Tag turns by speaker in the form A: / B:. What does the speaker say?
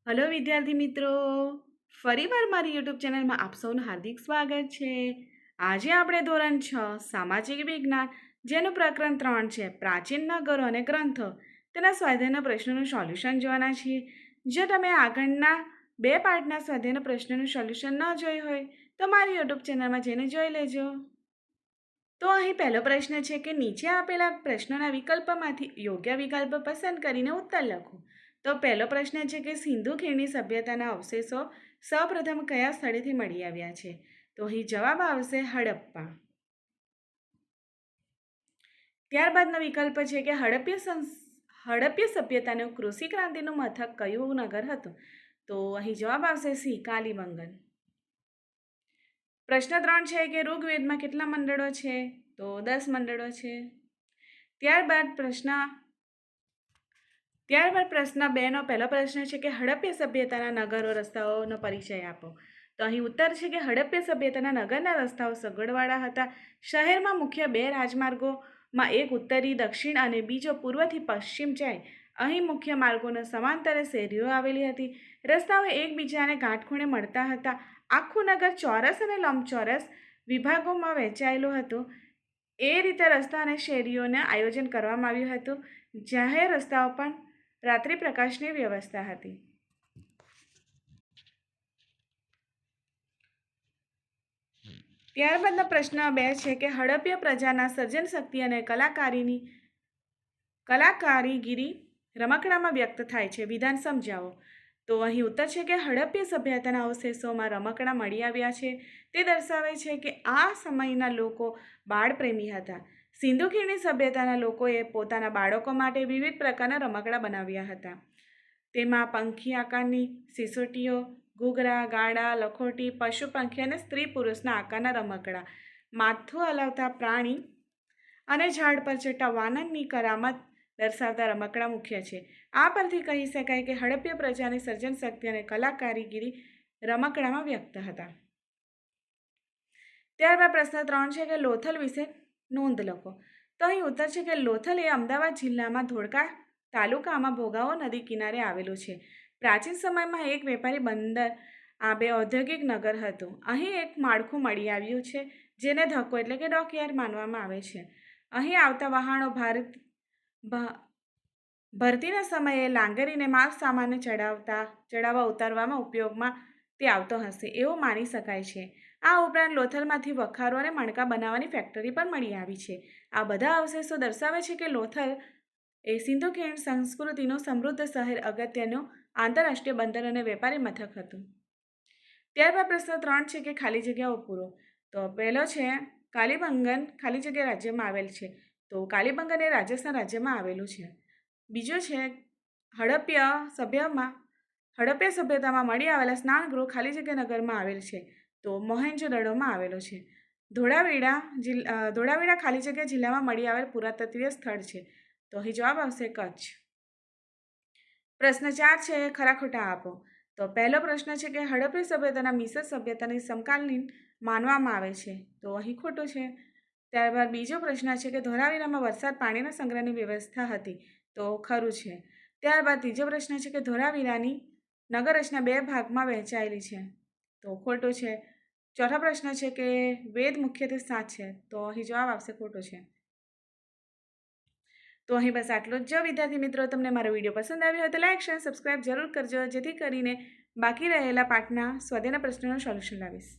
A: Hello વિદ્યાર્થી મિત્રો, ફરીવાર મારી યુટ્યુબ ચેનલમાં આપ સૌનું હાર્દિક સ્વાગત છે. આજે આપણે ધોરણ 6 સામાજિક વિજ્ઞાન જેનું પ્રકરણ 3 છે પ્રાચીન નગરો અને ગ્રંથો તેના સ્વાધ્યાયના પ્રશ્નોનું સોલ્યુશન જોવાના છીએ. જો તમે આગળના 2 પાર્ટના સ્વાધ્યાયના પ્રશ્નોનું સોલ્યુશન ન જોયું હોય તો મારી યુટ્યુબ ચેનલમાં જઈને જોઈ લેજો. તો અહીં પહેલો પ્રશ્ન છે કે નીચે આપેલા પ્રશ્નોના વિકલ્પમાંથી યોગ્ય વિકલ્પ પસંદ કરીને ઉત્તર લખો. તો પહેલો પ્રશ્ન છે કે સિંધુ ખીણની સભ્યતાના અવશેષો સૌપ્રથમ કયા સ્થળેથી મળી આવ્યા છે? તો અહીં જવાબ આવશે હડપ્પા. ત્યારબાદનો વિકલ્પ છે કે હડપ્ય સભ્યતાનું કૃષિ ક્રાંતિનું મથક કયું નગર હતું? તો અહીં જવાબ આવશે સી કાલીબંગન. પ્રશ્ન 3 છે કે ઋગ્વેદમાં કેટલા મંડળો છે? તો 10 મંડળો છે. ત્યારબાદ પ્રશ્ન 2નો પહેલો પ્રશ્ન છે કે હડપ્ય સભ્યતાના નગરો રસ્તાઓનો પરિચય આપો. તો અહીં ઉત્તર છે કે હડપ્ય સભ્યતાના નગરના રસ્તાઓ સગવડવાળા હતા. શહેરમાં મુખ્ય 2 રાજમાર્ગોમાં એક ઉત્તરી દક્ષિણ અને બીજો પૂર્વથી પશ્ચિમ જાય. અહીં મુખ્ય માર્ગોના સમાંતરે શેરીઓ આવેલી હતી. રસ્તાઓ એકબીજાને ગાંઠખૂણે મળતા હતા. આખું નગર ચોરસ અને લંબચોરસ વિભાગોમાં વહેંચાયેલું હતું. એ રીતે રસ્તા અને શેરીઓને આયોજન કરવામાં આવ્યું હતું. જાહેર રસ્તાઓ પણ રાત્રિ પ્રકાશની વ્યવસ્થા હતી. ત્યારબાદનો પ્રશ્ન 2 છે કે હડપ્ય પ્રજાના સર્જન શક્તિ અને કલાકારીગીરી રમકડામાં વ્યક્ત થાય છે. વિધાન સમજાવો. તો અહીં ઉત્તર છે કે હડપ્ય સભ્યતાના અવશેષોમાં રમકડા મળી આવ્યા છે. તે દર્શાવે છે કે આ સમયના લોકો બાળપ્રેમી હતા. સિંધુ ખીણની સભ્યતાના લોકોએ પોતાના બાળકો માટે વિવિધ પ્રકારના રમકડા બનાવ્યા હતા. તેમાં પંખી આકારની સિસોટીઓ, ઘૂઘરા, ગાડા, લખોટી, પશુ પંખી અને સ્ત્રી પુરુષના આકારના રમકડા, માથું હલાવતા પ્રાણી અને ઝાડ પર ચડતા વાનરની કરામત દર્શાવતા રમકડા મુખ્ય છે. આ પરથી કહી શકાય કે હડપ્ય પ્રજાની સર્જન શક્તિ અને કલાકારીગીરી રમકડામાં વ્યક્ત હતા. ત્યારબાદ પ્રશ્ન 3 છે કે લોથલ વિશે નોંધ લખો. તો અહીં ઉત્તર છે કે લોથલ એ અમદાવાદ જિલ્લામાં ધોળકા તાલુકામાં ભોગાવો નદી કિનારે આવેલું છે. પ્રાચીન સમયમાં એક વેપારી બંદર આ બે ઔદ્યોગિક નગર હતું. અહીં એક માળખું મળી આવ્યું છે જેને ધક્કો એટલે કે ડોકયાર્ડ માનવામાં આવે છે. અહીં આવતા વહાણો ભરતીના સમયે લાંગરીને માલ સામાનને ચડાવવા ઉતારવામાં ઉપયોગમાં તે આવતો હશે એવું માની શકાય છે. આ ઉપરાંત લોથલમાંથી વખારો અને મણકા બનાવવાની ફેક્ટરી પણ મળી આવી છે. આ બધા અવશેષો દર્શાવે છે કે લોથલ એ સિંધુ ખીણ સંસ્કૃતિનું સમૃદ્ધ શહેર, અગત્યનું આંતરરાષ્ટ્રીય બંદર અને વેપારી મથક હતું. ત્યારબાદ પ્રશ્ન 3 છે કે ખાલી જગ્યાઓ પૂરો. તો પહેલો છે કાલીબંગન ખાલી જગ્યા રાજ્યમાં આવેલ છે. તો કાલીબંગન એ રાજસ્થાન રાજ્યમાં આવેલું છે. બીજો છે હડપ્ય સભ્યતામાં મળી આવેલા સ્નાનગૃહ ખાલી જગ્યા નગરમાં આવેલ છે. તો મોહેંજો-દડોમાં આવેલો છે. ધોળાવીરા ખાલી જગ્યા જિલ્લામાં મળી આવેલ પુરાતત્વીય સ્થળ છે. તો અહીં જવાબ આવશે કચ્છ. પ્રશ્ન 4 છે ખરા ખોટા આપો. તો પહેલો પ્રશ્ન છે કે હડપ્ય સભ્યતાના મિસર સભ્યતાની સમકાલીન માનવામાં આવે છે. તો અહીં ખોટું છે. ત્યારબાદ બીજો પ્રશ્ન છે કે ધોળાવીરામાં વરસાદ પાણીના સંગ્રહની વ્યવસ્થા હતી. તો ખરું છે. ત્યારબાદ ત્રીજો પ્રશ્ન છે કે ધોળાવીરાની નગર રચના 2 ભાગમાં વહેંચાયેલી છે. તો ખોટું છે. ચોથો પ્રશ્ન છે કે વેદ મુખ્યત્વે 7 છે. તો અહીં જવાબ આવશે ખોટો છે. તો અહીં બસ આટલું જ. જો વિદ્યાર્થી મિત્રો તમને મારો વિડીયો પસંદ આવ્યો હોય તો લાઈક, શેર, સબસ્ક્રાઈબ જરૂર કરજો, જેથી કરીને બાકી રહેલા પાઠના સ્વાધ્યાયના પ્રશ્નોનું સોલ્યુશન લાવીશ.